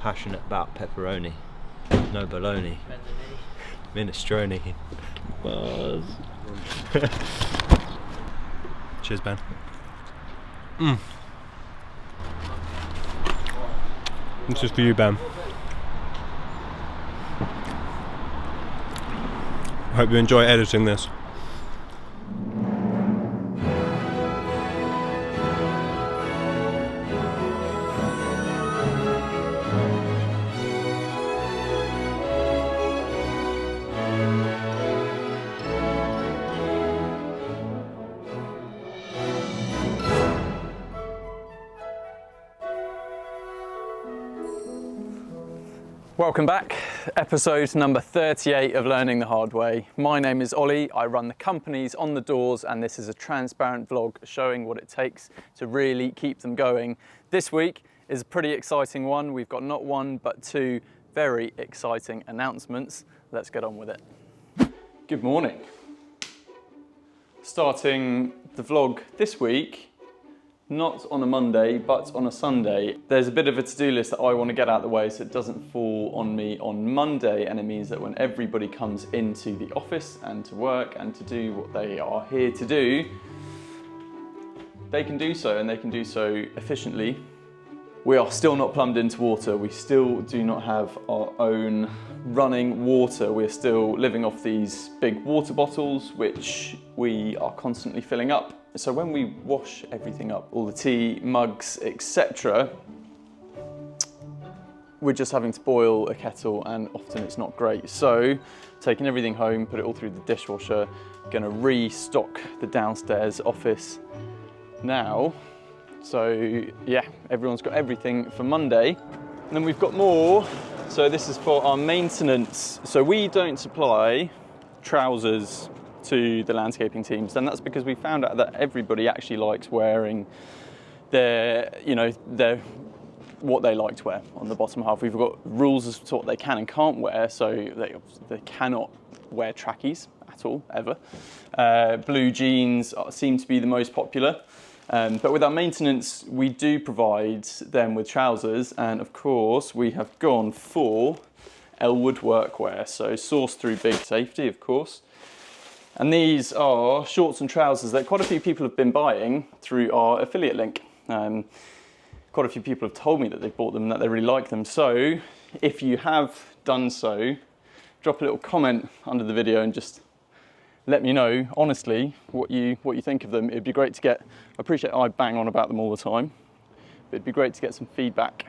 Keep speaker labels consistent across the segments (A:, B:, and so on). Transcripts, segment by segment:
A: passionate about pepperoni. No bologna. Minestrone. Buzz. Cheers, Ben. This is for you, Ben. I hope you enjoy editing this.
B: Welcome back, episode number 38 of Learning the Hard Way. My name is Ollie, I run the companies on the doors, and this is a transparent vlog showing what it takes to really keep them going. This week is a pretty exciting one. We've got not one but two very exciting announcements. Let's get on with it. Good morning. Starting the vlog this week, not on a Monday, but on a Sunday. There's a bit of a to-do list that I want to get out of the way so it doesn't fall on me on Monday, and it means that when everybody comes into the office and to work and to do what they are here to do, they can do so, and they can do so efficiently. We are still not plumbed into water. We still do not have our own running water. We're still living off these big water bottles, which we are constantly filling up. So when we wash everything up, all the tea, mugs, etc., we're just having to boil a kettle, and often it's not great. So taking everything home, put it all through the dishwasher, gonna restock the downstairs office now. So yeah, everyone's got everything for Monday. And then we've got more. So this is for our maintenance. So we don't supply trousers to the landscaping teams, and that's because we found out that everybody actually likes wearing their, what they like to wear on the bottom half. We've got rules as to what they can and can't wear, so they cannot wear trackies at all, ever. Blue jeans seem to be the most popular. But with our maintenance, we do provide them with trousers, and of course we have gone for Elwood workwear, so sourced through Big Safety, of course. And these are shorts and trousers that quite a few people have been buying through our affiliate link. Quite a few people have told me that they've bought them and that they really like them. So if you have done so, drop a little comment under the video and just let me know, honestly, what you think of them. It'd be great to get, I appreciate I bang on about them all the time, but it'd be great to get some feedback.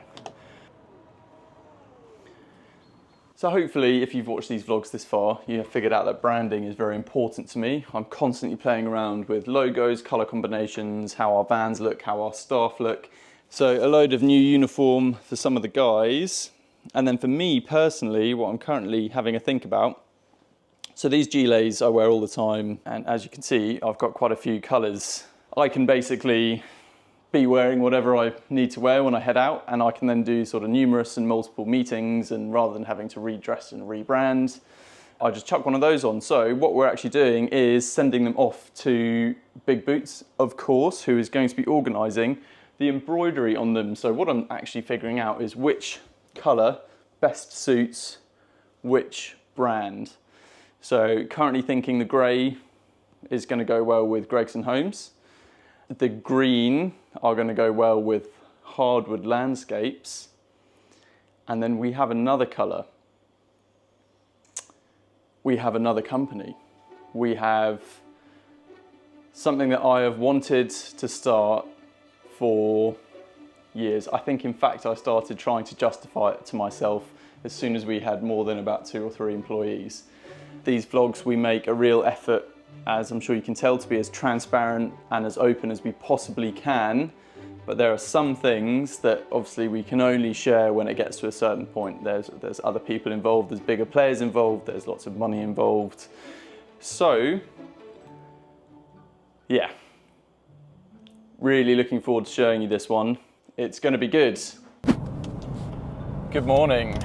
B: So hopefully, if you've watched these vlogs this far, you have figured out that branding is very important to me. I'm constantly playing around with logos, colour combinations, how our vans look, how our staff look. So a load of new uniform for some of the guys. And then for me personally, what I'm currently having a think about, so these gilets I wear all the time, and as you can see, I've got quite a few colours. I can basically be wearing whatever I need to wear when I head out, and I can then do sort of numerous and multiple meetings, and rather than having to redress and rebrand, I just chuck one of those on. So what we're actually doing is sending them off to Big Boots, of course, who is going to be organising the embroidery on them. So what I'm actually figuring out is which colour best suits which brand. So currently thinking the grey is going to go well with Gregson Homes. The green are going to go well with Hardwood Landscapes. And then we have another colour. We have another company. We have something that I have wanted to start for years. I think, in fact, I started trying to justify it to myself as soon as we had more than about 2 or 3 employees. These vlogs, we make a real effort, as I'm sure you can tell, to be as transparent and as open as we possibly can. But there are some things that obviously we can only share when it gets to a certain point. There's other people involved, there's bigger players involved, there's lots of money involved. So, yeah. Really looking forward to showing you this one. It's going to be good. Good morning.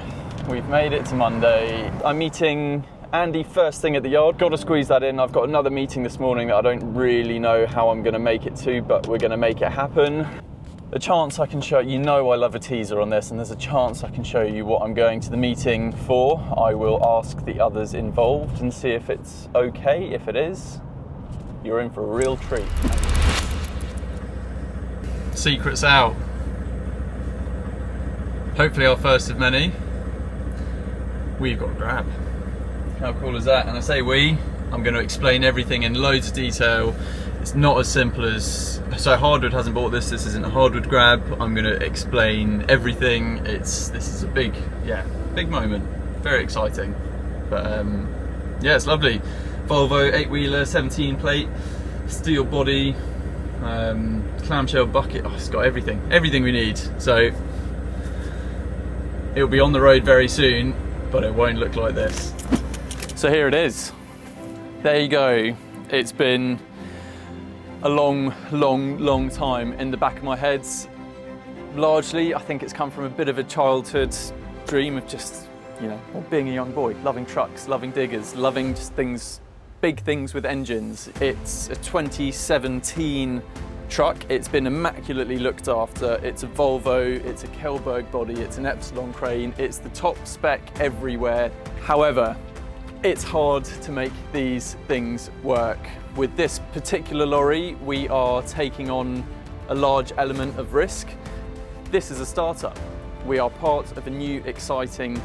B: We've made it to Monday. I'm meeting Andy first thing at the yard. Got to squeeze that in. I've got another meeting this morning that I don't really know how I'm going to make it to, but we're going to make it happen. a chance I can show you. Know I love a teaser on this, and there's a chance I can show you what I'm going to the meeting for. I will ask the others involved and see if it's okay. If it is, you're in for a real treat. Secrets out. Hopefully our first of many. We've got a grab. How cool is that? And I say we, I'm going to explain everything in loads of detail. It's not as simple as, so Hardwood hasn't bought this isn't a Hardwood grab. I'm going to explain everything. This is a big moment. Very exciting. But yeah, it's lovely. Volvo 8-wheeler, 17 plate, steel body, clamshell bucket. Oh, it's got everything we need. So it'll be on the road very soon, but it won't look like this. So here it is. There you go. It's been a long time in the back of my head. Largely, I think it's come from a bit of a childhood dream of just, being a young boy, loving trucks, loving diggers, loving just things, big things with engines. It's a 2017 truck. It's been immaculately looked after. It's a Volvo, it's a Kellberg body, it's an Epsilon crane, it's the top spec everywhere. However, it's hard to make these things work. With this particular lorry, we are taking on a large element of risk. This is a startup. We are part of a new, exciting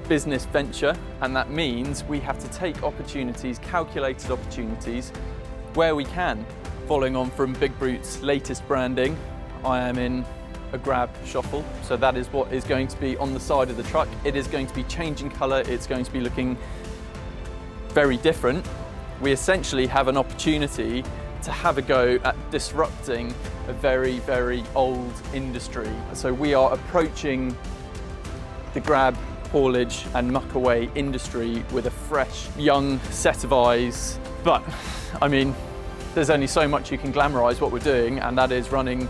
B: business venture, and that means we have to take opportunities, calculated opportunities, where we can. Following on from Big Brute's latest branding, I am in a grab shuffle. So that is what is going to be on the side of the truck. It is going to be changing colour. It's going to be looking very different. We essentially have an opportunity to have a go at disrupting a very, very old industry. So we are approaching the grab, haulage and muck away industry with a fresh, young set of eyes. But, I mean, there's only so much you can glamorise what we're doing, and that is running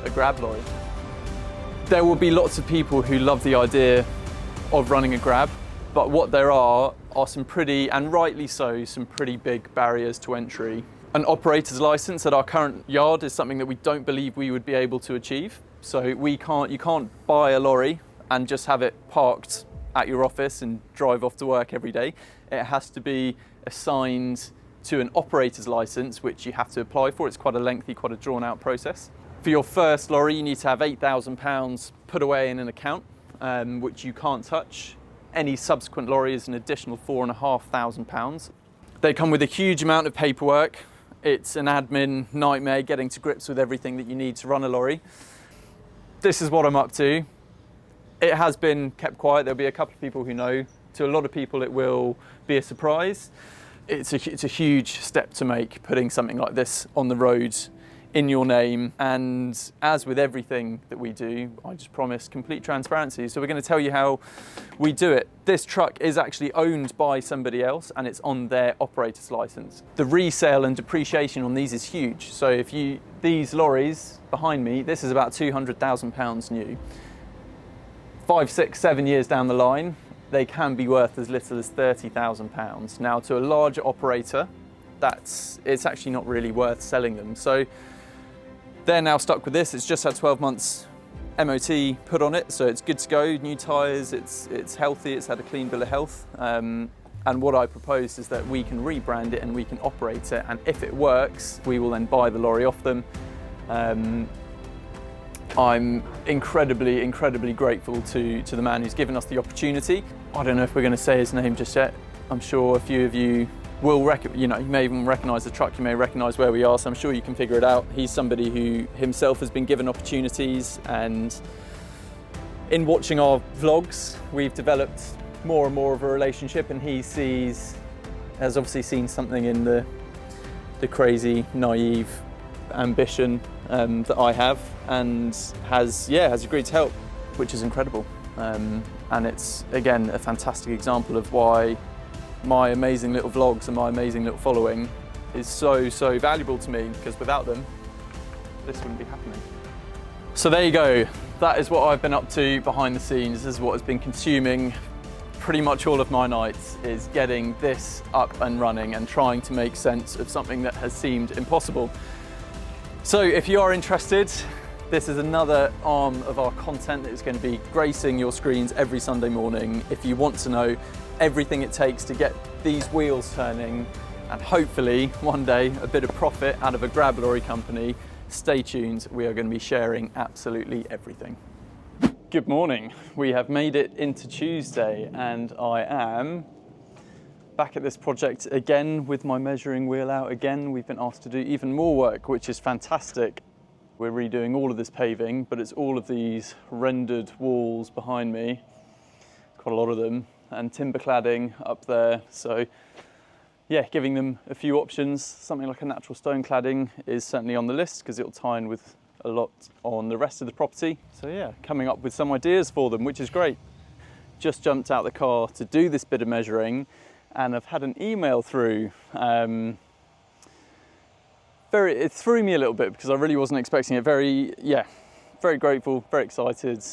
B: a grab lorry. There will be lots of people who love the idea of running a grab, but what there are some pretty, and rightly so, some pretty big barriers to entry. An operator's licence at our current yard is something that we don't believe we would be able to achieve. So you can't buy a lorry and just have it parked at your office and drive off to work every day. It has to be assigned to an operator's licence, which you have to apply for. It's quite a lengthy, quite a drawn out process. For your first lorry, you need to have £8,000 put away in an account, which you can't touch. Any subsequent lorry is an additional £4,500. They come with a huge amount of paperwork. It's an admin nightmare getting to grips with everything that you need to run a lorry. This is what I'm up to. It has been kept quiet. There'll be a couple of people who know. To a lot of people, it will be a surprise. It's a huge step to make, putting something like this on the road in your name. And as with everything that we do, I just promise complete transparency. So we're going to tell you how we do it. This truck is actually owned by somebody else, and it's on their operator's license. The resale and depreciation on these is huge. So these lorries behind me, this is about £200,000 new. 5, 6, 7 years down the line, they can be worth as little as £30,000. Now, to a larger operator, it's actually not really worth selling them. So they're now stuck with this. It's just had 12 months MOT put on it, so it's good to go. New tyres, it's healthy, it's had a clean bill of health. And what I propose is that we can rebrand it and we can operate it, and if it works, we will then buy the lorry off them. I'm incredibly grateful to the man who's given us the opportunity. I don't know if we're going to say his name just yet. I'm sure a few of you will you may even recognise the truck, you may recognise where we are, so I'm sure you can figure it out. He's somebody who himself has been given opportunities, and in watching our vlogs, we've developed more and more of a relationship, and he has obviously seen something in the crazy, naive ambition that I have, and has agreed to help, which is incredible. And it's, again, a fantastic example of why my amazing little vlogs and my amazing little following is so valuable to me, because without them, this wouldn't be happening. So there you go. That is what I've been up to behind the scenes. This is what has been consuming pretty much all of my nights, is getting this up and running and trying to make sense of something that has seemed impossible. So if you are interested, This is another arm of our content that is going to be gracing your screens every Sunday morning. If you want to know everything it takes to get these wheels turning and hopefully one day a bit of profit out of a grab lorry company, stay tuned. We are going to be sharing absolutely everything. Good morning. We have made it into Tuesday and I am back at this project again with my measuring wheel out again. We've been asked to do even more work, which is fantastic. We're redoing all of this paving, but it's all of these rendered walls behind me, quite a lot of them, and timber cladding up there. So yeah, giving them a few options. Something like a natural stone cladding is certainly on the list because it'll tie in with a lot on the rest of the property. So yeah, coming up with some ideas for them, which is great. Just jumped out the car to do this bit of measuring and I've had an email through. It threw me a little bit because I really wasn't expecting it. Very grateful, very excited,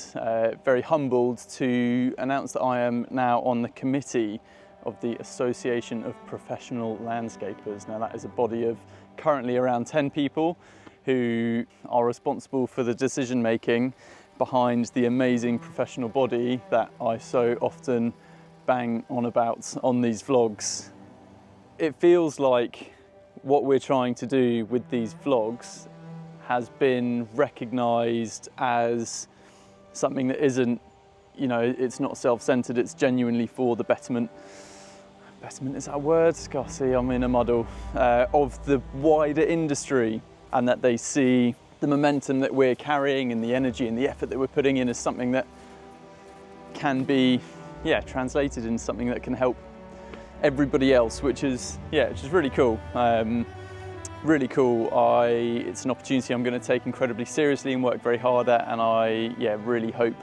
B: very humbled to announce that I am now on the committee of the Association of Professional Landscapers. Now that is a body of currently around 10 people who are responsible for the decision making behind the amazing professional body that I so often bang on about on these vlogs. It feels like what we're trying to do with these vlogs has been recognised as something that isn't, you know, it's not self-centred, it's genuinely for the betterment. Betterment, is that a word? God, see, I'm in a muddle. Of the wider industry, and that they see the momentum that we're carrying and the energy and the effort that we're putting in as something that can be, translated into something that can help everybody else, which is really cool. Really cool. It's an opportunity I'm going to take incredibly seriously and work very hard at, and I really hope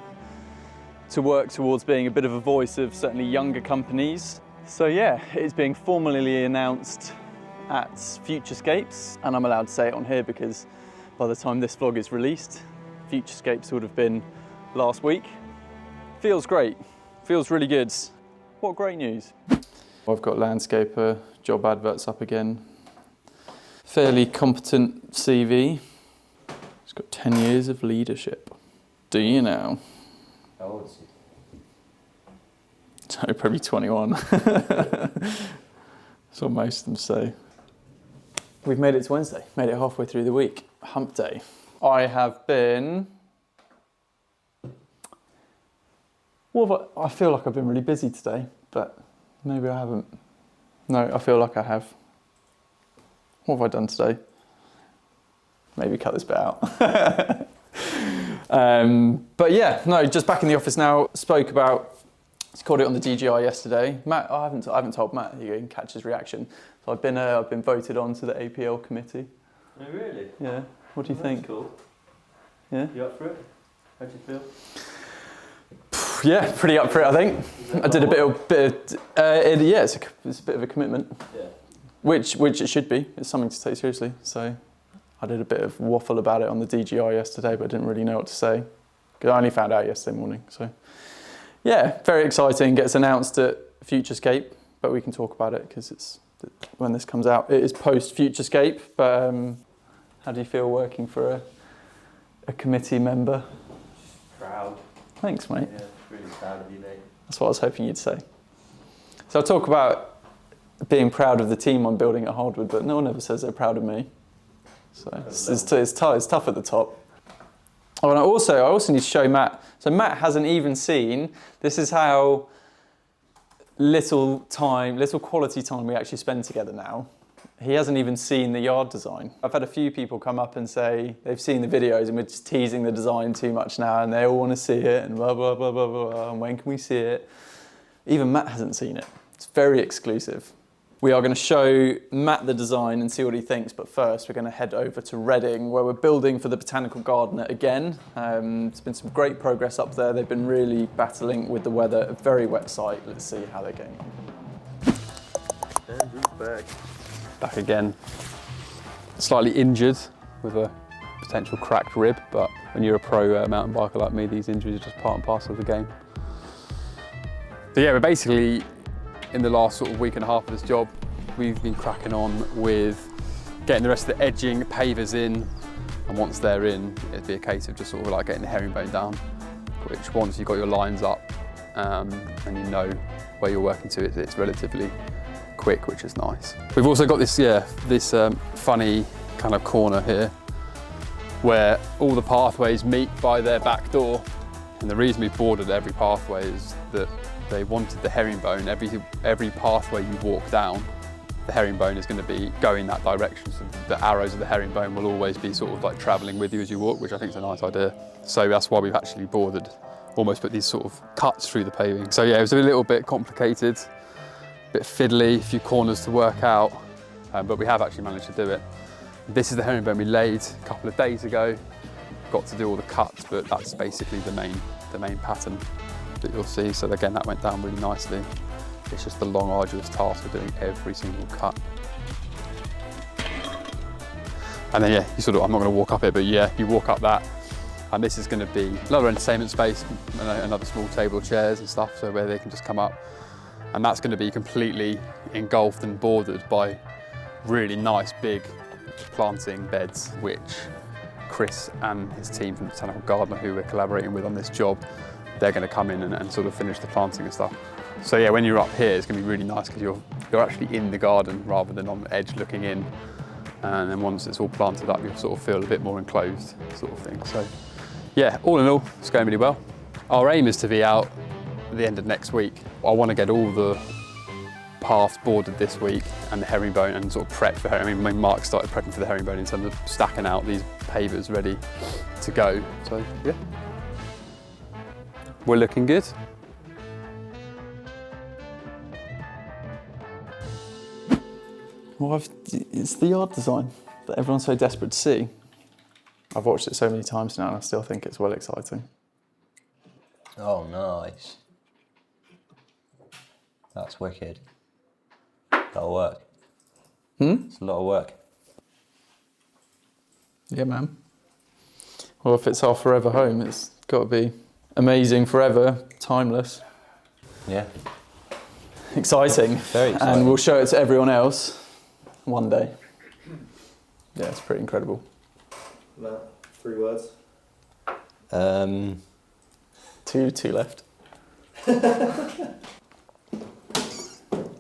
B: to work towards being a bit of a voice of certainly younger companies. So yeah, it's being formally announced at Futurescapes, and I'm allowed to say it on here because by the time this vlog is released, Futurescapes would have been last week. Feels great, feels really good. What great news. I've got landscaper job adverts up again. Fairly competent CV. It's got 10 years of leadership. Do you know?
A: How old is he?
B: So probably 21. That's what most of them say. We've made it to Wednesday, made it halfway through the week. Hump day. I have been... I feel like I've been really busy today, but maybe I haven't. No, I feel like I have. What have I done today? Maybe cut this bit out. But yeah, no, just back in the office now. Spoke about, called it on the DGI yesterday. Matt, I haven't told Matt. You can catch his reaction. So I've been voted on to the APL committee.
A: Oh really?
B: Yeah. What do you think?
A: That's cool.
B: Yeah.
A: You up for it? How do you feel?
B: Yeah, pretty up for it, I think. I did a bit of it's a bit of a commitment.
A: Yeah.
B: Which it should be. It's something to take seriously. So I did a bit of waffle about it on the DGI yesterday, but I didn't really know what to say because I only found out yesterday morning. So yeah, very exciting. Gets announced at Futurescape, but we can talk about it because it's when this comes out. It is post Futurescape. But how do you feel working for a committee member?
A: Proud.
B: Thanks, mate.
A: Yeah, really proud of you, mate.
B: That's what I was hoping you'd say. So I'll talk about being proud of the team I'm building at Hardwood, but no one ever says they're proud of me. So it's tough at the top. Oh, and I also need to show Matt. So Matt hasn't even seen, this is how little quality time we actually spend together now. He hasn't even seen the yard design. I've had a few people come up and say they've seen the videos and we're just teasing the design too much now and they all want to see it and blah, blah, blah, blah, blah, and when can we see it? Even Matt hasn't seen it. It's very exclusive. We are going to show Matt the design and see what he thinks, but first we're going to head over to Reading where we're building for the Botanical Garden again. There's been some great progress up there. They've been really battling with the weather. A very wet site. Let's see how they're going on.
A: Andrew's
C: back again. Slightly injured with a potential cracked rib, but when you're a pro mountain biker like me, these injuries are just part and parcel of the game. So yeah, we're basically, in the last sort of week and a half of this job, we've been cracking on with getting the rest of the edging, pavers in, And once they're in, it'd be a case of just sort of like getting the herringbone down, which once you've got your lines up and you know where you're working to, it's relatively quick, which is nice. We've also got this, this funny kind of corner here where all the pathways meet by their back door. And the reason we've bordered every pathway is that they wanted the herringbone, every pathway you walk down, the herringbone is going to be going that direction, so the arrows of the herringbone will always be sort of like travelling with you as you walk, which I think is a nice idea. So that's why we've actually bordered, almost put these sort of cuts through the paving. So yeah, it was a little bit complicated, a bit fiddly, a few corners to work out, but we have actually managed to do it. This is the herringbone we laid a couple of days ago. Got to do all the cuts, but that's basically the main pattern that you'll see. So again, that went down really nicely. It's just the long, arduous task of doing every single cut. And then yeah, you sort of, I'm not going to walk up it, but yeah, you walk up that, and this is going to be another entertainment space, another small table, chairs and stuff, so where they can just come up. And that's going to be completely engulfed and bordered by really nice big planting beds, which Chris and his team from Botanical Gardener, who we're collaborating with on this job, they're going to come in and sort of finish the planting and stuff. So yeah, when you're up here, it's going to be really nice because you're actually in the garden rather than on the edge looking in. And then once it's all planted up, you'll sort of feel a bit more enclosed sort of thing. So yeah, all in all, it's going really well. Our aim is to be out at the end of next week. I want to get all the paths bordered this week and the herringbone and sort of prep for herringbone. I mean, Mark started prepping for the herringbone in terms of stacking out these pavers ready to go. So yeah, we're looking good.
B: Well, it's the yard design that everyone's so desperate to see. I've watched it so many times now and I still think it's well exciting.
A: Oh, nice. That's wicked. That'll work. It's a lot of work.
B: Yeah, man. Well, if it's our forever home, it's got to be amazing forever, timeless.
A: Yeah.
B: Exciting.
A: Very exciting.
B: And we'll show it to everyone else one day. Yeah, it's pretty incredible.
A: Matt, 3 words.
B: Two left.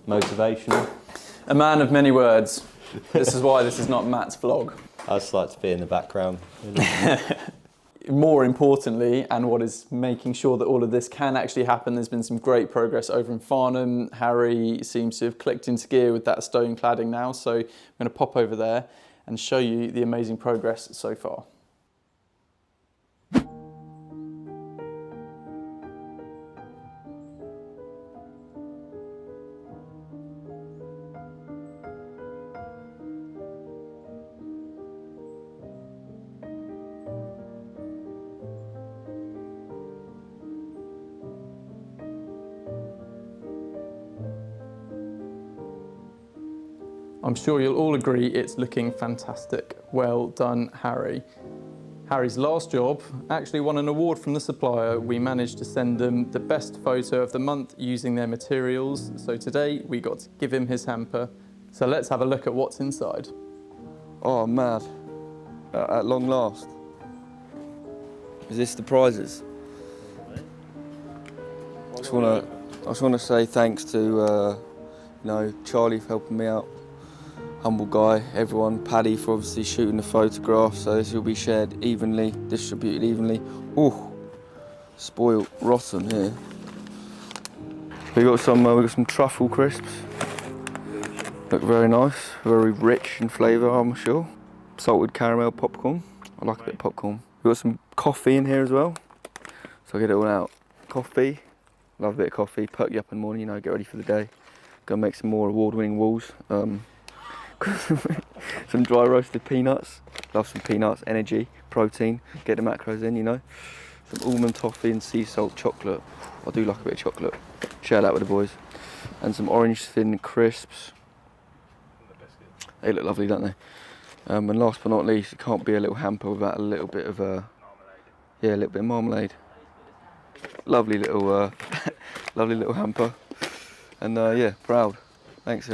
A: Motivational.
B: A man of many words. This is why this is not Matt's vlog.
A: I just like to be in the background.
B: More importantly, and what is making sure that all of this can actually happen, there's been some great progress over in Farnham. Harry seems to have clicked into gear with that stone cladding now, so I'm going to pop over there and show you the amazing progress so far. I'm sure you'll all agree it's looking fantastic. Well done, Harry. Harry's last job actually won an award from the Supplier. We managed to send them the best photo of the month using their materials. So today we got to give him his hamper. So let's have a look at what's inside.
D: Oh, mad. At long last. Is this the prizes? I just want to say thanks to Charlie for helping me out. Humble guy, everyone, Paddy for obviously shooting the photograph, so this will be shared evenly, distributed evenly. Ooh, spoiled rotten here. We got some truffle crisps. Look very nice, very rich in flavour, I'm sure. Salted caramel popcorn. I like a bit of popcorn. We got some coffee in here as well, so I'll get it all out. Coffee, love a bit of coffee. Perk you up in the morning, get ready for the day. Gonna make some more award-winning walls. Some dry roasted peanuts. Love some peanuts, energy, protein, get the macros in, Some almond toffee and sea salt chocolate. I do like a bit of chocolate. Share that with the boys. And some orange thin crisps. They look lovely, don't they? And last but not least, it can't be a little hamper without a little bit of a little bit of marmalade. Lovely little hamper. And proud. Thanks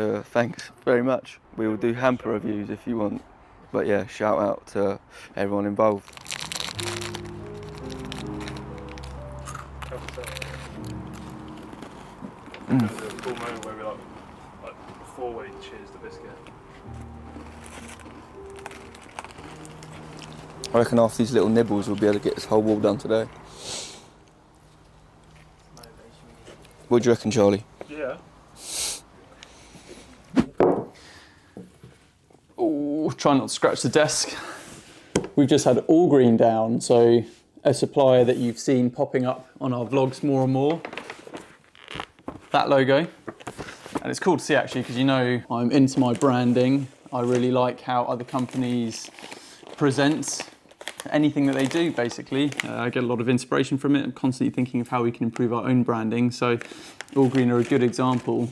D: very much. We will do hamper reviews if you want. But yeah, shout out to everyone involved.
E: There was a cool moment where we like four-way cheers the biscuit.
D: I reckon after these little nibbles we'll be able to get this whole wall done today. What do you reckon, Charlie?
E: Yeah.
B: Oh, try not to scratch the desk. We've just had All Green down, so a supplier that you've seen popping up on our vlogs more and more. That logo. And it's cool to see actually, because you know I'm into my branding. I really like how other companies present anything that they do, basically. I get a lot of inspiration from it. I'm constantly thinking of how we can improve our own branding. So All Green are a good example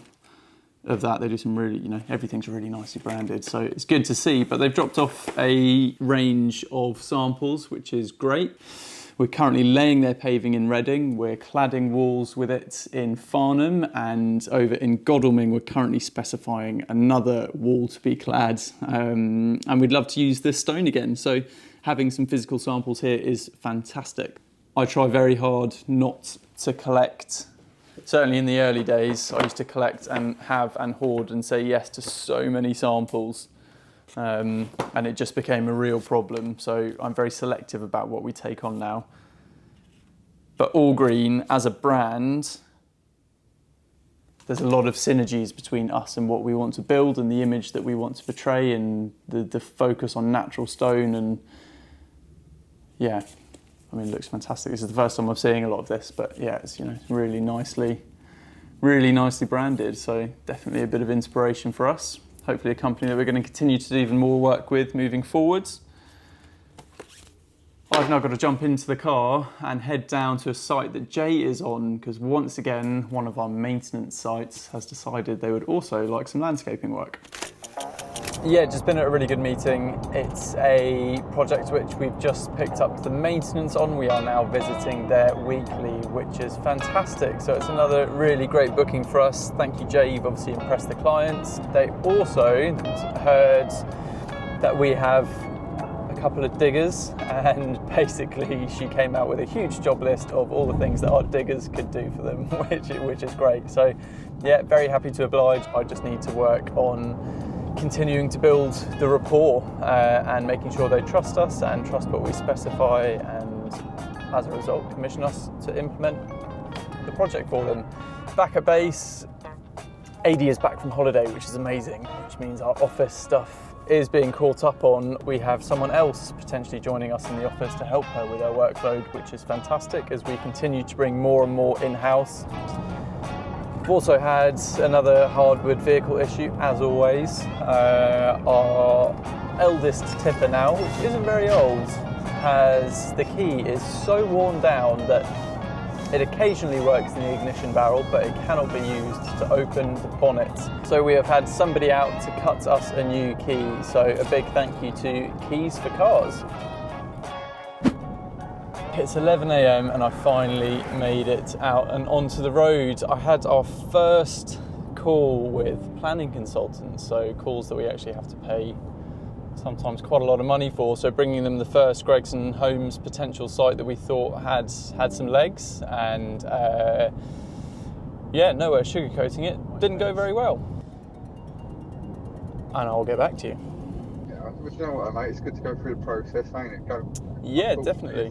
B: of that. They do some really, you know, everything's really nicely branded. So it's good to see, but they've dropped off a range of samples, which is great. We're currently laying their paving in Reading. We're cladding walls with it in Farnham, and over in Godalming, we're currently specifying another wall to be clad. And we'd love to use this stone again. So having some physical samples here is fantastic. I try very hard not to collect. Certainly in the early days, I used to collect and have and hoard and say yes to so many samples. And it just became a real problem. So I'm very selective about what we take on now. But All Green as a brand, there's a lot of synergies between us and what we want to build and the image that we want to portray and the focus on natural stone. And yeah, I mean, it looks fantastic. This is the first time I'm seeing a lot of this, but yeah, it's, you know, really nicely branded. So definitely a bit of inspiration for us. Hopefully a company that we're going to continue to do even more work with moving forwards. I've now got to jump into the car and head down to a site that Jay is on, because once again, one of our maintenance sites has decided they would also like some landscaping work. Yeah, just been at a really good meeting. It's a project which we've just picked up the maintenance on. We are now visiting there weekly, which is fantastic. So it's another really great booking for us. Thank you, Jay. You've obviously impressed the clients. They also heard that we have a couple of diggers, and basically she came out with a huge job list of all the things that our diggers could do for them, which is great. So yeah, very happy to oblige. I just need to work on continuing to build the rapport and making sure they trust us and trust what we specify, and as a result commission us to implement the project for them. Back at base, AD is back from holiday, which is amazing, which means our office stuff is being caught up on. We have someone else potentially joining us in the office to help her with her workload, which is fantastic as we continue to bring more and more in-house. We've also had another hardwood vehicle issue, as always. Our eldest tipper now, which isn't very old, the key is so worn down that it occasionally works in the ignition barrel, but it cannot be used to open the bonnet. So we have had somebody out to cut us a new key. So a big thank you to Keys for Cars. It's 11 AM and I finally made it out and onto the road. I had our first call with planning consultants, so calls that we actually have to pay sometimes quite a lot of money for. So bringing them the first Gregson Homes potential site that we thought had some legs, and yeah, no way of sugarcoating it, didn't go very well. And I'll get back to you.
F: Yeah, but you know what, mate, it's good to go through the process, ain't it?
B: Yeah, definitely.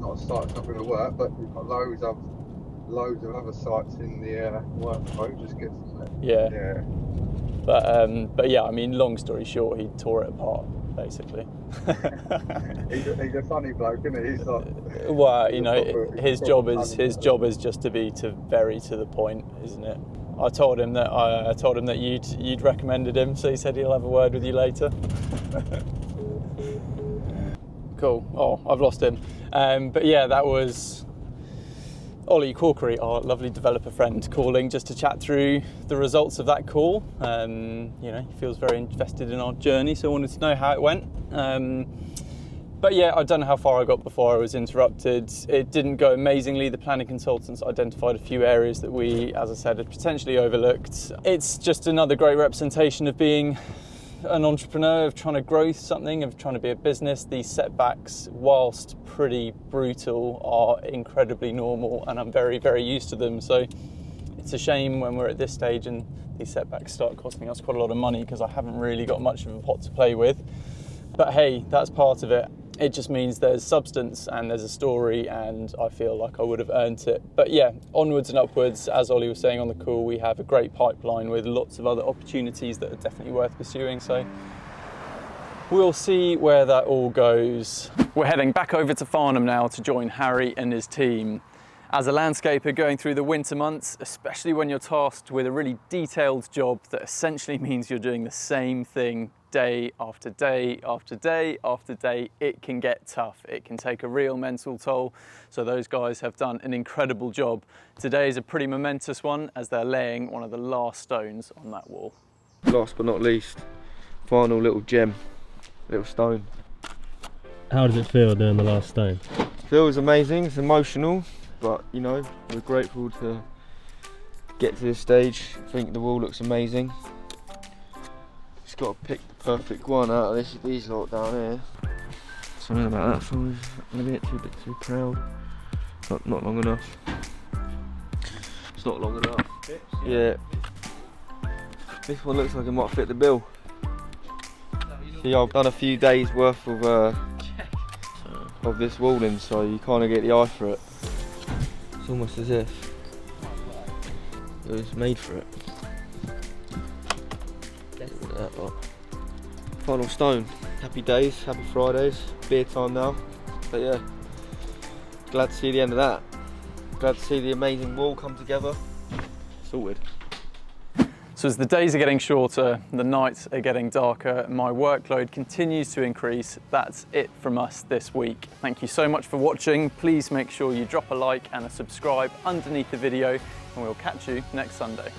F: Not a site that's not going to work, but we've got loads of other sites in the workflow. Just get some. Yeah. But yeah, I mean, long story short, he tore it apart basically.
E: he's a funny bloke, isn't he? He's like,
B: well, you know, his job is just to be very to the point, isn't it? I told him that you'd recommended him, so he said he'll have a word with you later. Cool. Oh, I've lost him. But yeah, that was Ollie Corkery, our lovely developer friend, calling just to chat through the results of that call. You know, he feels very invested in our journey, so I wanted to know how it went. But yeah, I don't know how far I got before I was interrupted. It didn't go amazingly. The planning consultants identified a few areas that we, as I said, had potentially overlooked. It's just another great representation of being an entrepreneur, of trying to grow something, of trying to be a business, these setbacks, whilst pretty brutal, are incredibly normal, and I'm very, very used to them. So it's a shame when we're at this stage and these setbacks start costing us quite a lot of money, because I haven't really got much of a pot to play with. But hey, that's part of it. It just means there's substance and there's a story, and I feel like I would have earned it. But yeah, onwards and upwards. As Ollie was saying on the call, we have a great pipeline with lots of other opportunities that are definitely worth pursuing. So we'll see where that all goes. We're heading back over to Farnham now to join Harry and his team. As a landscaper going through the winter months, especially when you're tasked with a really detailed job that essentially means you're doing the same thing day after day after day after day, it can get tough. It can take a real mental toll. So those guys have done an incredible job. Today is a pretty momentous one, as they're laying one of the last stones on that wall.
D: Last but not least, final little gem, little stone.
G: How does it feel doing the last stone?
D: Feels amazing, it's emotional, but you know, we're grateful to get to this stage. I think the wall looks amazing. Just got to pick the perfect one out of these lot down here. Something about that size, I'm a bit too proud. Not long enough. It's not long enough. Yeah. This one looks like it might fit the bill. See, I've done a few days worth of this walling, so you kind of get the eye for it. It's almost as if it was made for it. That lot. Final stone. Happy days, happy Fridays, beer time now. But yeah, glad to see the end of that. Glad to see the amazing wall come together. Sorted.
B: So as the days are getting shorter, the nights are getting darker, my workload continues to increase. That's it from us this week. Thank you so much for watching. Please make sure you drop a like and a subscribe underneath the video, and we'll catch you next Sunday.